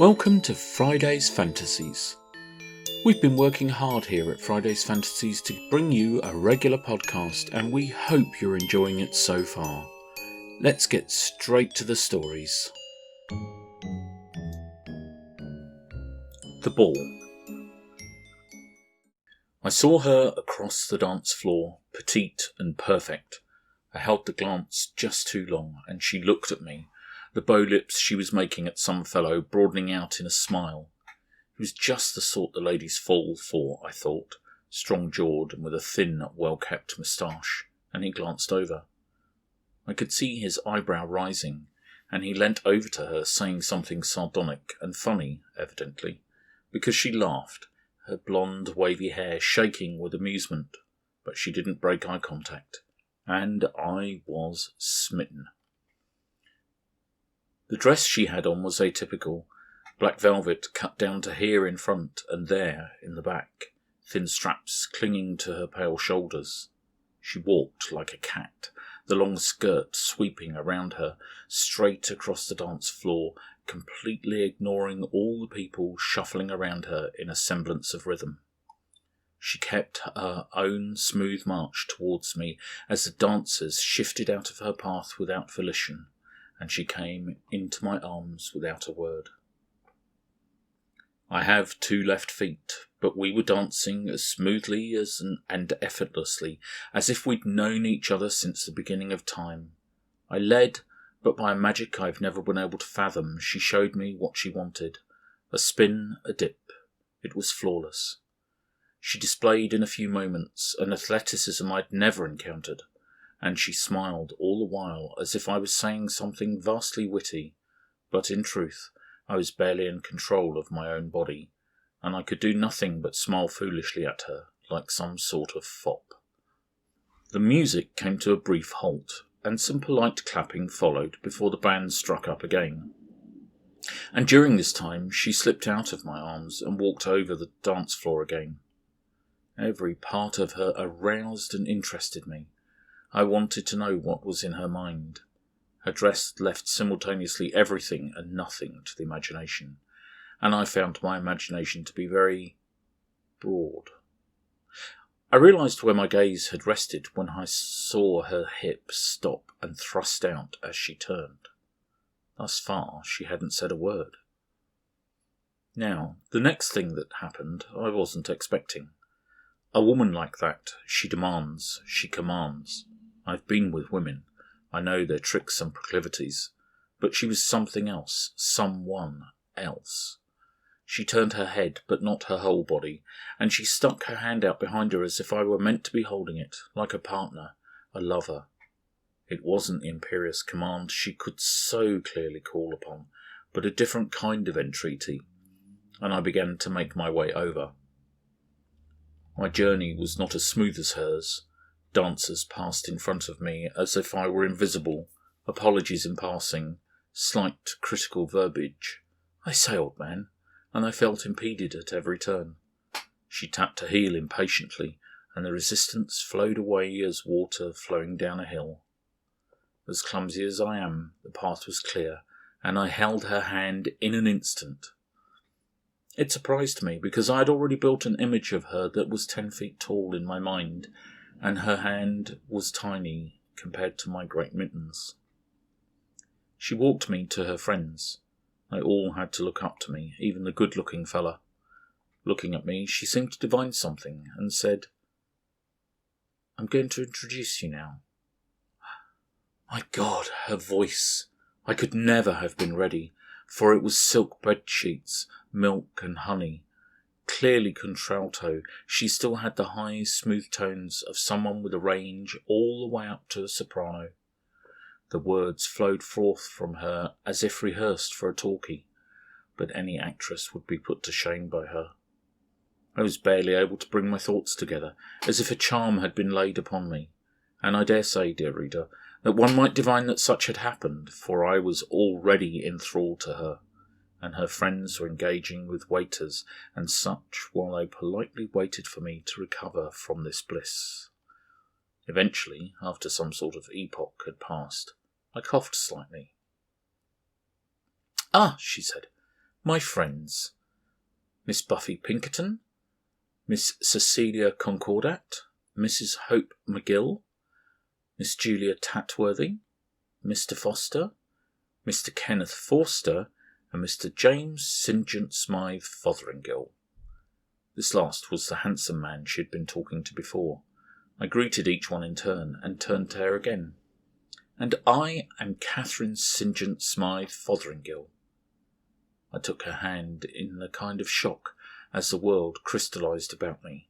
Welcome to Friday's Fantasies. We've been working hard here at Friday's Fantasies to bring you a regular podcast, and we hope you're enjoying it so far. Let's get straight to the stories. The ball. I saw her across the dance floor, petite and perfect. I held the glance just too long, and she looked at me, the bow lips she was making at some fellow broadening out in a smile. He was just the sort the ladies fall for, I thought, strong-jawed and with a thin, well-kept moustache, and he glanced over. I could see his eyebrow rising, and he leant over to her, saying something sardonic and funny, evidently, because she laughed, her blonde, wavy hair shaking with amusement, but she didn't break eye contact, and I was smitten. The dress she had on was atypical, black velvet cut down to here in front and there in the back, thin straps clinging to her pale shoulders. She walked like a cat, the long skirt sweeping around her, straight across the dance floor, completely ignoring all the people shuffling around her in a semblance of rhythm. She kept her own smooth march towards me as the dancers shifted out of her path without volition, and she came into my arms without a word. I have 2 left feet, but we were dancing as smoothly and effortlessly as if we'd known each other since the beginning of time. I led, but by a magic I've never been able to fathom, she showed me what she wanted. A spin, a dip. It was flawless. She displayed in a few moments an athleticism I'd never encountered, and she smiled all the while as if I was saying something vastly witty, but in truth I was barely in control of my own body, and I could do nothing but smile foolishly at her, like some sort of fop. The music came to a brief halt, and some polite clapping followed before the band struck up again. And during this time she slipped out of my arms and walked over the dance floor again. Every part of her aroused and interested me. I wanted to know what was in her mind. Her dress left simultaneously everything and nothing to the imagination, and I found my imagination to be very broad. I realised where my gaze had rested when I saw her hip stop and thrust out as she turned. Thus far she hadn't said a word. Now, the next thing that happened I wasn't expecting. A woman like that, she demands, she commands. I've been with women. I know their tricks and proclivities. But she was something else, someone else. She turned her head, but not her whole body, and she stuck her hand out behind her as if I were meant to be holding it, like a partner, a lover. It wasn't the imperious command she could so clearly call upon, but a different kind of entreaty, and I began to make my way over. My journey was not as smooth as hers. Dancers passed in front of me as if I were invisible, apologies in passing, slight critical verbiage. I say, old man, and I felt impeded at every turn. She tapped her heel impatiently, and the resistance flowed away as water flowing down a hill. As clumsy as I am, the path was clear, and I held her hand in an instant. It surprised me, because I had already built an image of her that was 10 feet tall in my mind, and her hand was tiny compared to my great mittens. She walked me to her friends. They all had to look up to me, even the good-looking fella. Looking at me, she seemed to divine something, and said, "I'm going to introduce you now." My God, her voice! I could never have been ready, for it was silk bed-sheets, milk and honey. Clearly contralto, she still had the high, smooth tones of someone with a range all the way up to a soprano. The words flowed forth from her as if rehearsed for a talkie, but any actress would be put to shame by her. I was barely able to bring my thoughts together, as if a charm had been laid upon me, and I dare say, dear reader, that one might divine that such had happened, for I was already enthralled to her, and her friends were engaging with waiters and such while they politely waited for me to recover from this bliss. Eventually, after some sort of epoch had passed, I coughed slightly. "Ah," she said, My friends, Miss Buffy Pinkerton, Miss Cecilia Concordat, Mrs. Hope McGill, Miss Julia Tatworthy, Mr. Foster, Mr. Kenneth Forster, and Mr. James St. John Smythe Fotheringill. This last was the handsome man she had been talking to before. I greeted each one in turn, and turned to her again. And I am Catherine St. John Smythe Fotheringill. I took her hand in a kind of shock as the world crystallised about me.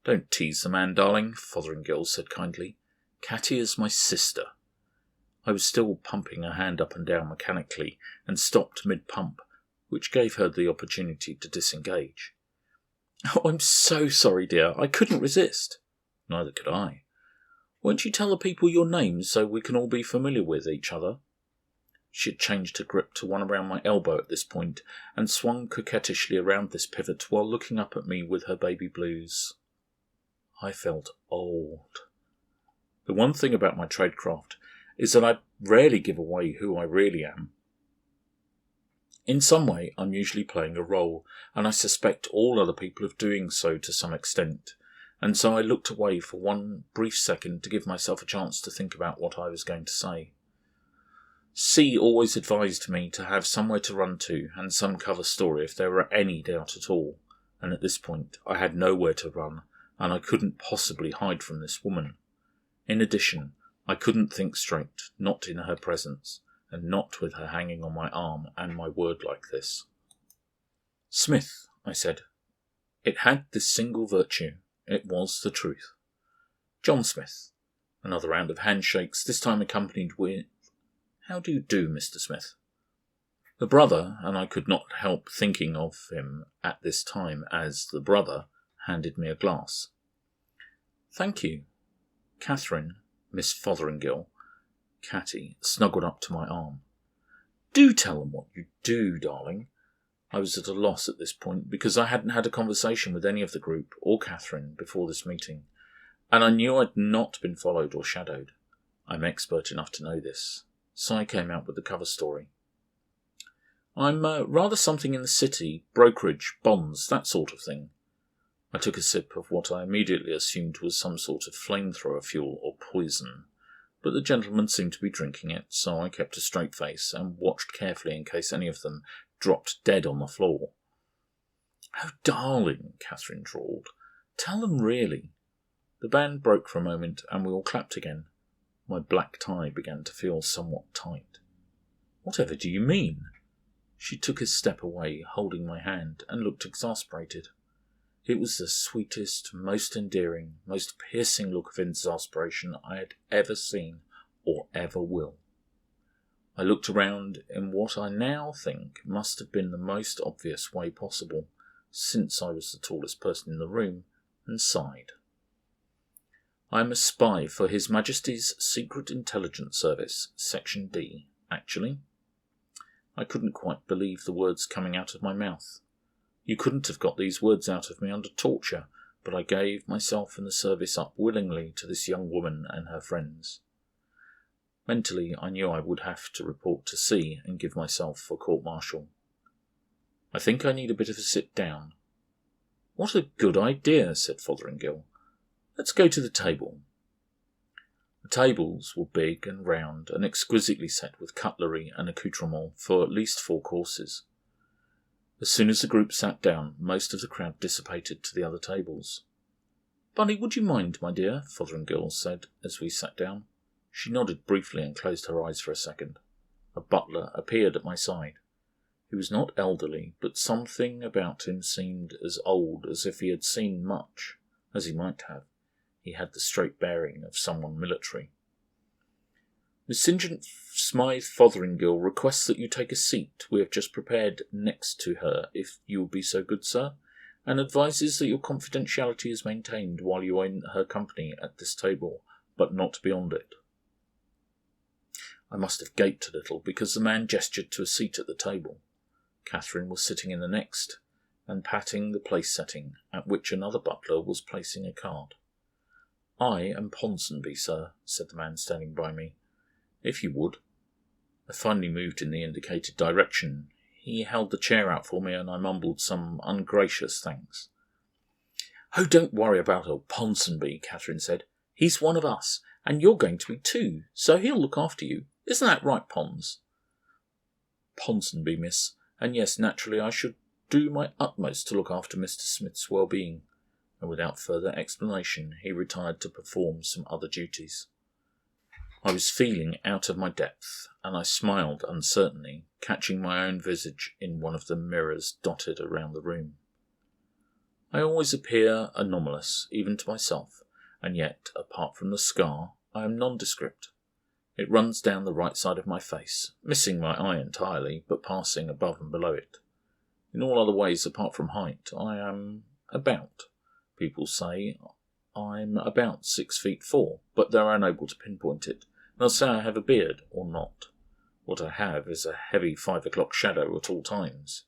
Don't tease the man, darling, Fotheringill said kindly. Catty is my sister. I was still pumping her hand up and down mechanically, and stopped mid-pump, which gave her the opportunity to disengage. Oh, I'm so sorry, dear. I couldn't resist. Neither could I. Won't you tell the people your names so we can all be familiar with each other? She had changed her grip to one around my elbow at this point, and swung coquettishly around this pivot while looking up at me with her baby blues. I felt old. The one thing about my tradecraft is that I rarely give away who I really am. In some way, I'm usually playing a role, and I suspect all other people of doing so to some extent, and so I looked away for one brief second to give myself a chance to think about what I was going to say. C always advised me to have somewhere to run to and some cover story if there were any doubt at all, and at this point I had nowhere to run, and I couldn't possibly hide from this woman. In addition, I couldn't think straight, not in her presence, and not with her hanging on my arm and my word like this. Smith, I said. It had this single virtue. It was the truth. John Smith. Another round of handshakes, this time accompanied with, How do you do, Mr. Smith? The brother, and I could not help thinking of him at this time as the brother, handed me a glass. Thank you. Catherine, Miss Fotheringill, Catty, snuggled up to my arm. Do tell them what you do, darling. I was at a loss at this point because I hadn't had a conversation with any of the group or Catherine before this meeting, and I knew I'd not been followed or shadowed. I'm expert enough to know this, so I came out with the cover story. I'm rather something in the city, brokerage, bonds, that sort of thing. I took a sip of what I immediately assumed was some sort of flamethrower fuel or poison, but the gentlemen seemed to be drinking it, so I kept a straight face and watched carefully in case any of them dropped dead on the floor. Oh, darling, Catherine drawled. Tell them really. The band broke for a moment, and we all clapped again. My black tie began to feel somewhat tight. Whatever do you mean? She took a step away, holding my hand, and looked exasperated. It was the sweetest, most endearing, most piercing look of exasperation I had ever seen or ever will. I looked around in what I now think must have been the most obvious way possible, since I was the tallest person in the room, and sighed. I am a spy for His Majesty's Secret Intelligence Service, Section D, actually. I couldn't quite believe the words coming out of my mouth. You couldn't have got these words out of me under torture, but I gave myself and the service up willingly to this young woman and her friends. Mentally, I knew I would have to report to C and give myself for court-martial. I think I need a bit of a sit-down. What a good idea, said Fotheringill. Let's go to the table. The tables were big and round and exquisitely set with cutlery and accoutrement for at least 4 courses. As soon as the group sat down, most of the crowd dissipated to the other tables. Bunny, would you mind, my dear? Fotheringill said as we sat down. She nodded briefly and closed her eyes for a second. A butler appeared at my side. He was not elderly, but something about him seemed as old as if he had seen much, as he might have. He had the straight bearing of someone military. Miss St. John Smythe Fotheringill requests that you take a seat we have just prepared next to her, if you will be so good, sir, and advises that your confidentiality is maintained while you are in her company at this table, but not beyond it. I must have gaped a little, because the man gestured to a seat at the table. Catherine was sitting in the next, and patting the place-setting, at which another butler was placing a card. I am Ponsonby, sir, said the man standing by me. If you would. I finally moved in the indicated direction. He held the chair out for me and I mumbled some ungracious thanks. "Oh, don't worry about old Ponsonby," Catherine said. "He's one of us, and you're going to be too, so he'll look after you. Isn't that right, Pons?" "Ponsonby, miss, and yes, naturally I should do my utmost to look after Mr. Smith's well-being." And without further explanation he retired to perform some other duties. I was feeling out of my depth, and I smiled uncertainly, catching my own visage in one of the mirrors dotted around the room. I always appear anomalous, even to myself, and yet, apart from the scar, I am nondescript. It runs down the right side of my face, missing my eye entirely, but passing above and below it. In all other ways, apart from height, I am about. People say I'm about 6'4", but they're unable to pinpoint it. They'll say I have a beard, or not. What I have is a heavy 5 o'clock shadow at all times.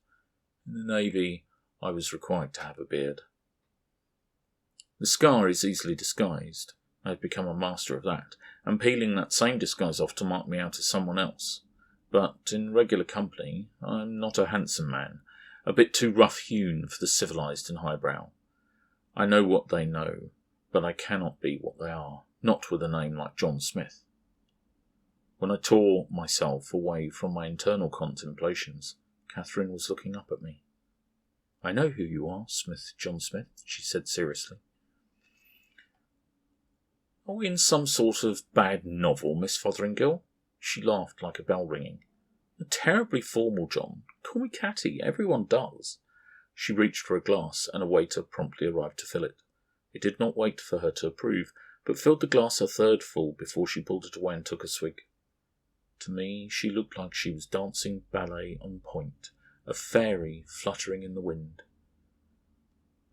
In the Navy, I was required to have a beard. The scar is easily disguised. I have become a master of that, and peeling that same disguise off to mark me out as someone else. But in regular company, I am not a handsome man, a bit too rough-hewn for the civilized and highbrow. I know what they know, but I cannot be what they are, not with a name like John Smith. When I tore myself away from my internal contemplations, Catherine was looking up at me. "I know who you are, John Smith," she said seriously. "Are we in some sort of bad novel, Miss Fotheringill?" She laughed like a bell ringing. "Terribly formal, John. Call me Catty. Everyone does." She reached for a glass, and a waiter promptly arrived to fill it. It did not wait for her to approve, but filled the glass a third full before she pulled it away and took a swig. To me, she looked like she was dancing ballet on point, a fairy fluttering in the wind.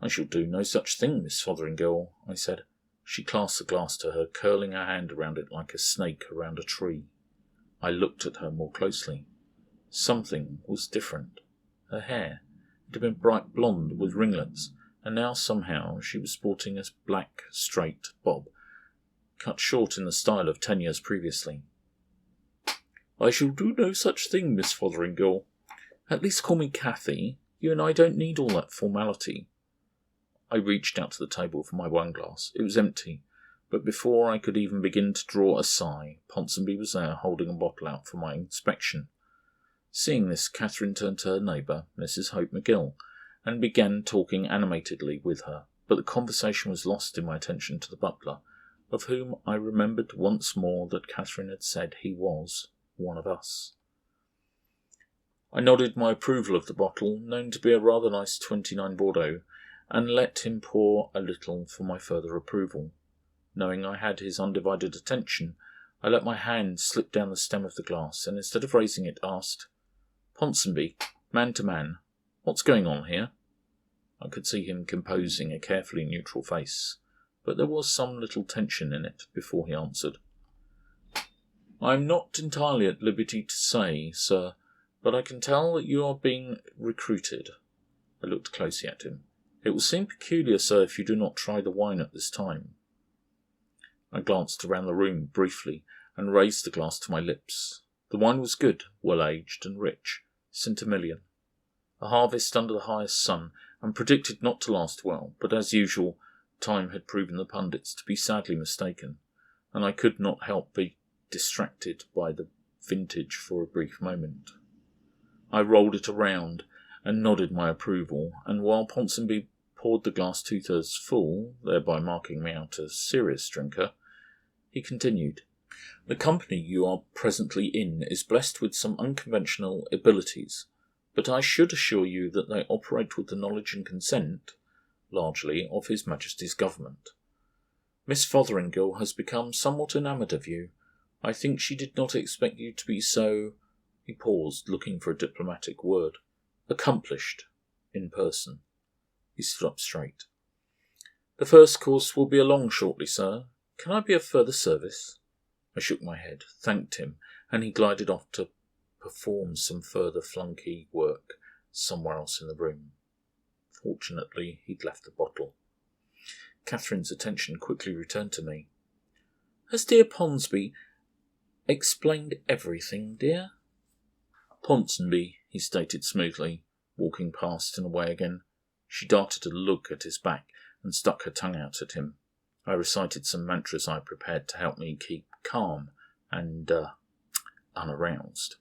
"I shall do no such thing, Miss Fotheringill," I said. She clasped the glass to her, curling her hand around it like a snake around a tree. I looked at her more closely. Something was different. Her hair. It had been bright blonde with ringlets, and now somehow she was sporting a black, straight bob, cut short in the style of 10 years previously. "I shall do no such thing, Miss Fotheringill. At least call me Cathy. You and I don't need all that formality." I reached out to the table for my wineglass. It was empty, but before I could even begin to draw a sigh, Ponsonby was there holding a bottle out for my inspection. Seeing this, Catherine turned to her neighbour, Mrs. Hope McGill, and began talking animatedly with her, but the conversation was lost in my attention to the butler, of whom I remembered once more that Catherine had said he was one of us. I nodded my approval of the bottle, known to be a rather nice 29 Bordeaux, and let him pour a little for my further approval. Knowing I had his undivided attention, I let my hand slip down the stem of the glass, and instead of raising it, asked, "Ponsonby, man to man, what's going on here?" I could see him composing a carefully neutral face, but there was some little tension in it before he answered. "I am not entirely at liberty to say, sir, but I can tell that you are being recruited." I looked closely at him. "It will seem peculiar, sir, if you do not try the wine at this time." I glanced around the room briefly and raised the glass to my lips. The wine was good, well-aged and rich, centimillion. A harvest under the highest sun, and predicted not to last well, but as usual, time had proven the pundits to be sadly mistaken, and I could not help be distracted by the vintage for a brief moment. I rolled it around and nodded my approval, and while Ponsonby poured the glass 2/3 full, thereby marking me out a serious drinker, he continued, "The company you are presently in is blessed with some unconventional abilities, but I should assure you that they operate with the knowledge and consent, largely, of His Majesty's government. Miss Fotheringill has become somewhat enamoured of you. I think she did not expect you to be so—" He paused, looking for a diplomatic word. "Accomplished, in person." He stood up straight. "The first course will be along shortly, sir. Can I be of further service?" I shook my head, thanked him, and he glided off to perform some further flunky work somewhere else in the room. Fortunately, he'd left the bottle. Catherine's attention quickly returned to me. "Has dear Ponsonby explained everything, dear?" "Ponsonby, he stated smoothly, walking past and away again. She darted a look at his back and stuck her tongue out at him. I recited some mantras I prepared to help me keep calm and, unaroused.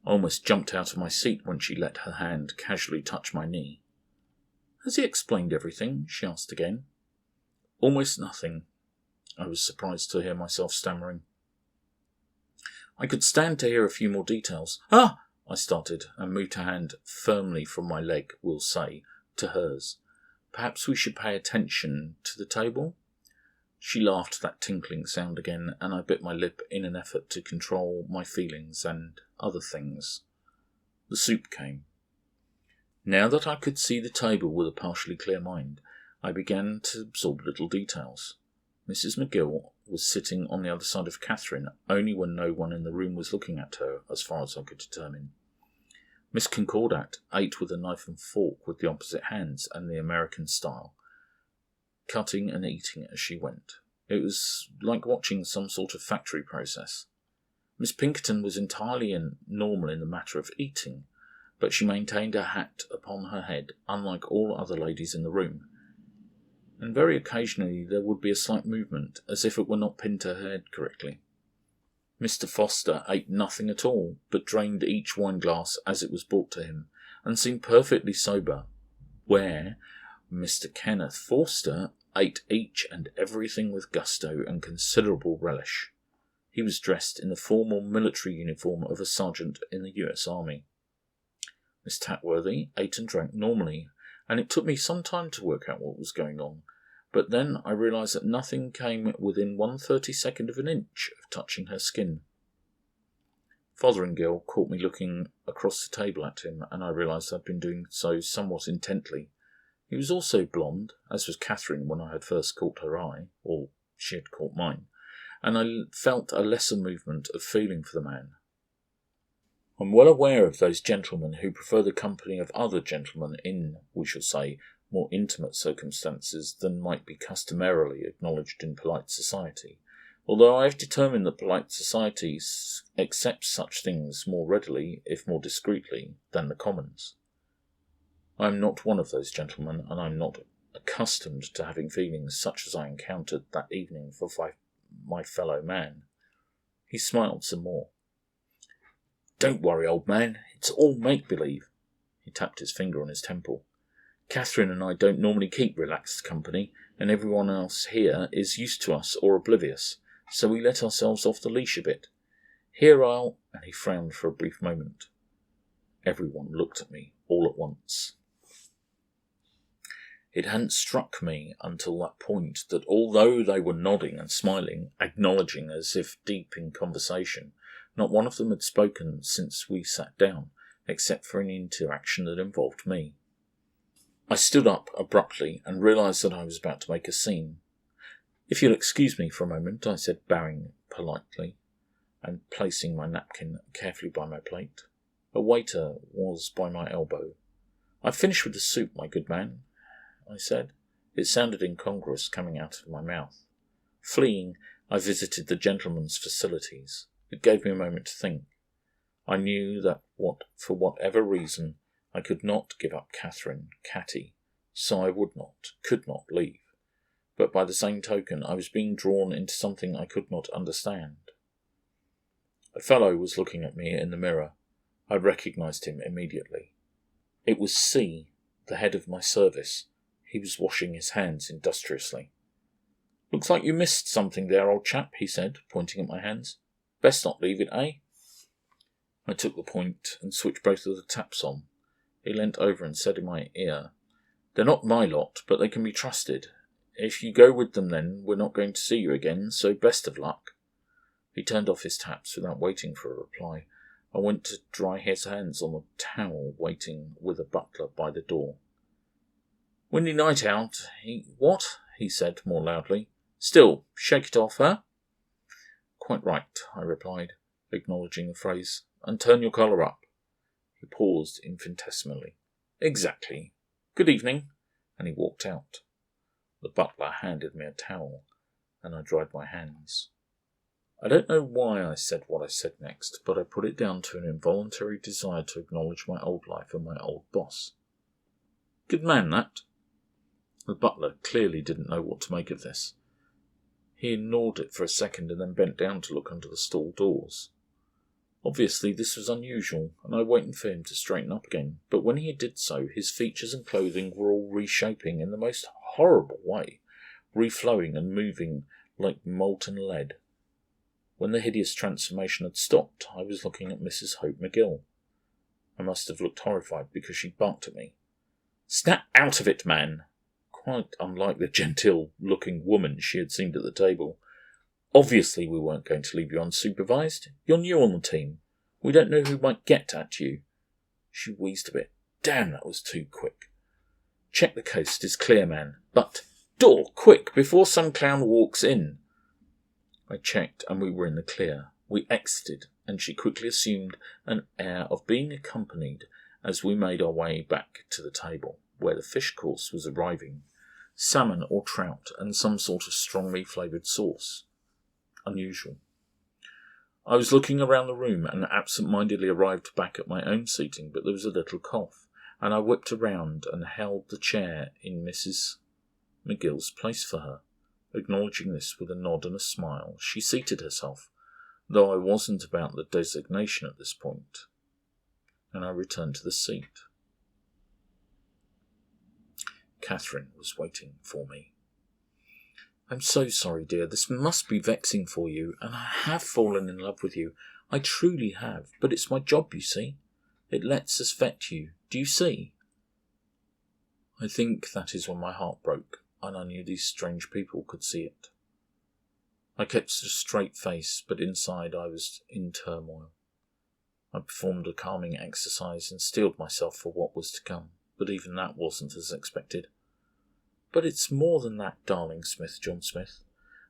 I almost jumped out of my seat when she let her hand casually touch my knee. "Has he explained everything?" she asked again. "Almost nothing." I was surprised to hear myself stammering. "I could stand to hear a few more details." "Ah!" I started, and moved her hand firmly from my leg, we'll say, to hers. "Perhaps we should pay attention to the table?" She laughed that tinkling sound again, and I bit my lip in an effort to control my feelings and other things. The soup came. Now that I could see the table with a partially clear mind, I began to absorb little details. Mrs. McGill was sitting on the other side of Catherine, only when no one in the room was looking at her, as far as I could determine. Miss Concordat ate with a knife and fork with the opposite hands and the American style, cutting and eating as she went. It was like watching some sort of factory process. Miss Pinkerton was entirely normal in the matter of eating, but she maintained her hat upon her head, unlike all other ladies in the room, and very occasionally there would be a slight movement, as if it were not pinned to her head correctly. Mr. Foster ate nothing at all, but drained each wine glass as it was brought to him, and seemed perfectly sober, where Mr. Kenneth Forster ate each and everything with gusto and considerable relish. He was dressed in the formal military uniform of a sergeant in the U.S. Army. Miss Tatworthy ate and drank normally, and it took me some time to work out what was going on, but then I realised that nothing came within 1/32 of an inch of touching her skin. Fotheringill caught me looking across the table at him, and I realised I'd been doing so somewhat intently. He was also blonde, as was Catherine when I had first caught her eye, or she had caught mine, and I felt a lesser movement of feeling for the man. I'm well aware of those gentlemen who prefer the company of other gentlemen in, we shall say, more intimate circumstances than might be customarily acknowledged in polite society, although I have determined that polite society accepts such things more readily, if more discreetly, than the commons. I am not one of those gentlemen, and I am not accustomed to having feelings such as I encountered that evening for my fellow man. He smiled some more. "Don't worry, old man. It's all make-believe." He tapped his finger on his temple. "Catherine and I don't normally keep relaxed company, and everyone else here is used to us or oblivious, so we let ourselves off the leash a bit. Here I'll—" and he frowned for a brief moment. Everyone looked at me all at once. It hadn't struck me until that point that although they were nodding and smiling, acknowledging as if deep in conversation, not one of them had spoken since we sat down, except for any interaction that involved me. I stood up abruptly and realised that I was about to make a scene. "If you'll excuse me for a moment," I said, bowing politely and placing my napkin carefully by my plate. A waiter was by my elbow. "I've finished with the soup, my good man," I said. It sounded incongruous coming out of my mouth. Fleeing, I visited the gentleman's facilities. It gave me a moment to think. I knew that for whatever reason, I could not give up Catty, so I could not leave. But by the same token, I was being drawn into something I could not understand. A fellow was looking at me in the mirror. I recognised him immediately. It was C, the head of my service. He was washing his hands industriously. "Looks like you missed something there, old chap," he said, pointing at my hands. "Best not leave it, eh?" I took the point and switched both of the taps on. He leant over and said in my ear, "They're not my lot, but they can be trusted. If you go with them then, we're not going to see you again, so best of luck." He turned off his taps without waiting for a reply. I went to dry his hands on the towel waiting with a butler by the door. "Windy night out." "What?" he said more loudly. "Still, shake it off, huh?" "Quite right," I replied, acknowledging the phrase. "And turn your collar up." He paused infinitesimally. "Exactly. Good evening." And he walked out. The butler handed me a towel, and I dried my hands. I don't know why I said what I said next, but I put it down to an involuntary desire to acknowledge my old life and my old boss. Good man, that. The butler clearly didn't know what to make of this. He ignored it for a second and then bent down to look under the stall doors. Obviously this was unusual, and I waited for him to straighten up again, but when he did so, his features and clothing were all reshaping in the most horrible way, reflowing and moving like molten lead. When the hideous transformation had stopped, I was looking at Mrs. Hope McGill. I must have looked horrified because she barked at me. "Snap out of it, man!" Quite unlike the genteel-looking woman she had seen at the table. "Obviously we weren't going to leave you unsupervised. You're new on the team. We don't know who might get at you." She wheezed a bit. "Damn, that was too quick. Check the coast is clear, man. But, door, quick, before some clown walks in." I checked, and we were in the clear. We exited, and she quickly assumed an air of being accompanied as we made our way back to the table, where the fish course was arriving. Salmon or trout, and some sort of strongly flavoured sauce. Unusual. I was looking around the room and absent-mindedly arrived back at my own seating, but there was a little cough, and I whipped around and held the chair in Mrs. McGill's place for her. Acknowledging this with a nod and a smile, she seated herself, though I wasn't about the designation at this point, and I returned to the seat. Catherine was waiting for me. "I'm so sorry, dear. This must be vexing for you, and I have fallen in love with you. I truly have, but it's my job, you see. It lets us vet you. Do you see?" I think that is when my heart broke, and I knew these strange people could see it. I kept a straight face, but inside I was in turmoil. I performed a calming exercise and steeled myself for what was to come, but even that wasn't as expected. "But it's more than that, darling Smith, John Smith.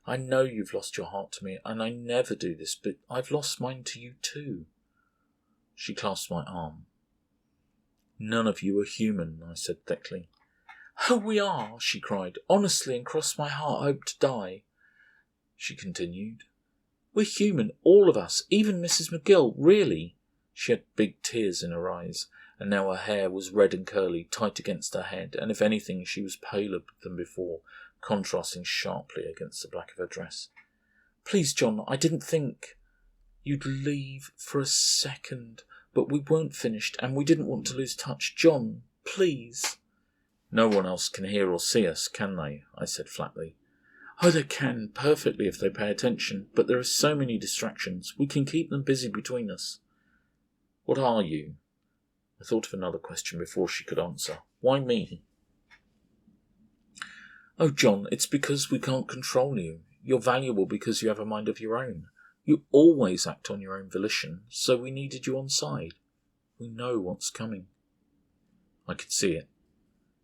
I know you've lost your heart to me, and I never do this, but I've lost mine to you too." She clasped my arm. "None of you are human," I said thickly. "Oh, we are," she cried. "Honestly, and cross my heart, I hope to die." She continued. "We're human, all of us, even Mrs. McGill, really." She had big tears in her eyes, and now her hair was red and curly, tight against her head, and if anything she was paler than before, contrasting sharply against the black of her dress. "Please, John, I didn't think you'd leave for a second, but we weren't finished, and we didn't want to lose touch. John, please." "No one else can hear or see us, can they?" I said flatly. "Oh, they can, perfectly, if they pay attention, but there are so many distractions. We can keep them busy between us." "What are you?" I thought of another question before she could answer. "Why me?" "Oh, John, it's because we can't control you. You're valuable because you have a mind of your own. You always act on your own volition, so we needed you on side. We know what's coming." I could see it.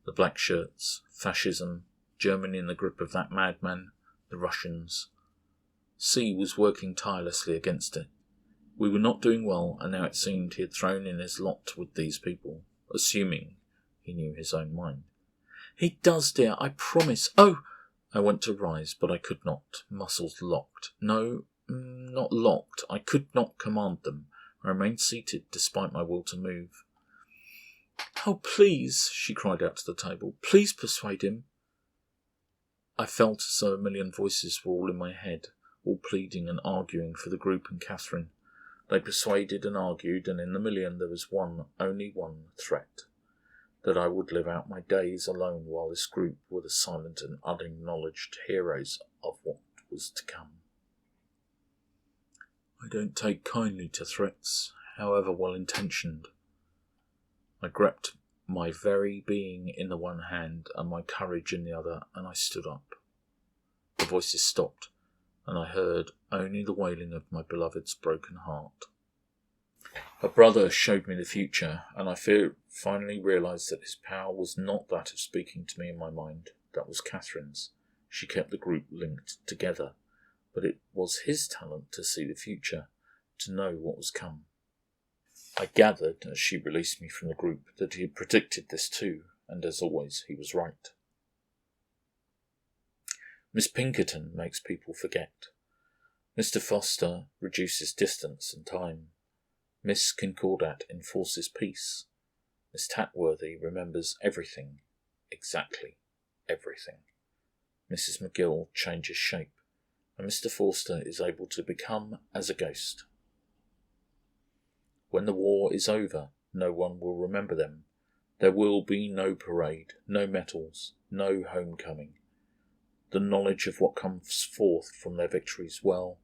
The black shirts, fascism, Germany in the grip of that madman, the Russians. C was working tirelessly against it. We were not doing well, and now it seemed he had thrown in his lot with these people, assuming he knew his own mind. "He does, dear, I promise. Oh!" I went to rise, but I could not. Muscles locked. No, not locked. I could not command them. I remained seated, despite my will to move. "Oh, please," she cried out to the table. "Please persuade him." I felt as though a million voices were all in my head, all pleading and arguing for the group and Catherine. They persuaded and argued, and in the million there was only one threat, that I would live out my days alone while this group were the silent and unacknowledged heroes of what was to come. I don't take kindly to threats, however well-intentioned. I gripped my very being in the one hand and my courage in the other, and I stood up. The voices stopped, and I heard only the wailing of my beloved's broken heart. Her brother showed me the future, and I finally realised that his power was not that of speaking to me in my mind. That was Catherine's. She kept the group linked together, but it was his talent to see the future, to know what was come. I gathered, as she released me from the group, that he had predicted this too, and as always, he was right. Miss Pinkerton makes people forget. Mr. Foster reduces distance and time. Miss Concordat enforces peace. Miss Tatworthy remembers everything, exactly everything. Mrs. McGill changes shape, and Mr. Forster is able to become as a ghost. When the war is over, no one will remember them. There will be no parade, no medals, no homecoming. The knowledge of what comes forth from their victories, well,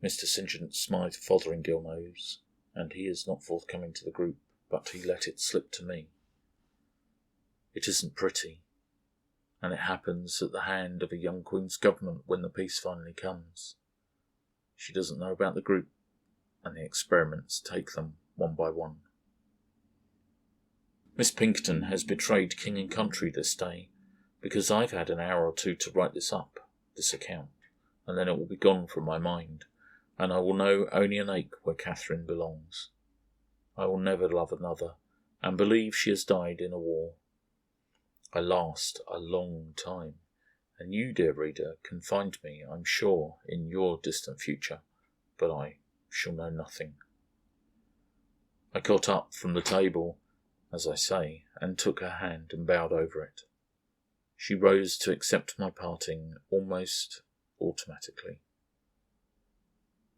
Mr. St. John Smythe Fotheringill knows, and he is not forthcoming to the group, but he let it slip to me. It isn't pretty, and it happens at the hand of a young Queen's government when the peace finally comes. She doesn't know about the group, and the experiments take them one by one. Miss Pinkerton has betrayed king and country this day, because I've had an hour or two to write this account, and then it will be gone from my mind, and I will know only an ache where Catherine belongs. I will never love another, and believe she has died in a war. I last a long time, and you, dear reader, can find me, I'm sure, in your distant future, but I shall know nothing. I got up from the table, as I say, and took her hand and bowed over it. She rose to accept my parting almost automatically.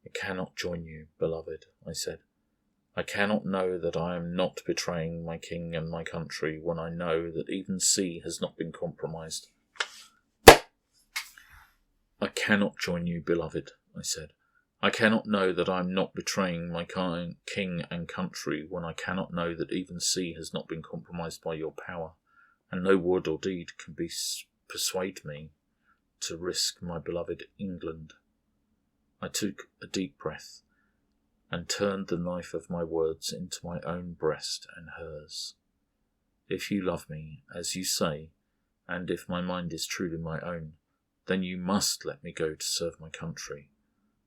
I cannot join you, beloved, I said. I cannot know that I am not betraying my king and my country when I know that even C has not been compromised. I cannot join you, beloved, I said. I cannot know that I am not betraying my king and country when I cannot know that even C has not been compromised by your power, and no word or deed can persuade me to risk my beloved England. I took a deep breath and turned the knife of my words into my own breast and hers. If you love me, as you say, and if my mind is truly my own, then you must let me go to serve my country,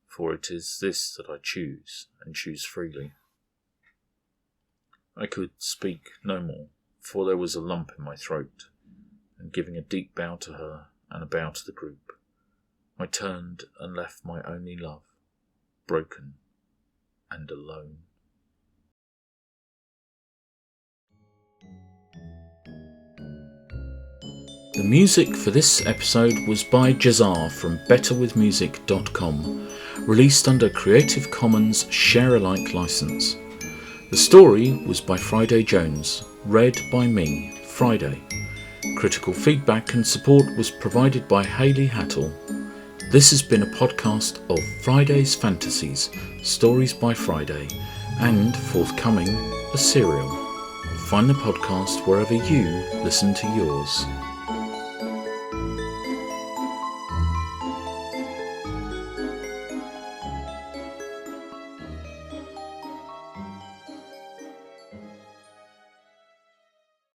for it is this that I choose, and choose freely. I could speak no more, for there was a lump in my throat, and giving a deep bow to her and a bow to the group, I turned and left my only love, broken and alone. The music for this episode was by Jazar from betterwithmusic.com, released under Creative Commons Share-alike license. The story was by Friday Jones, read by me, Friday. Critical feedback and support was provided by Hayley Hattle. This has been a podcast of Friday's Fantasies, Stories by Friday, and forthcoming, a serial. Find the podcast wherever you listen to yours.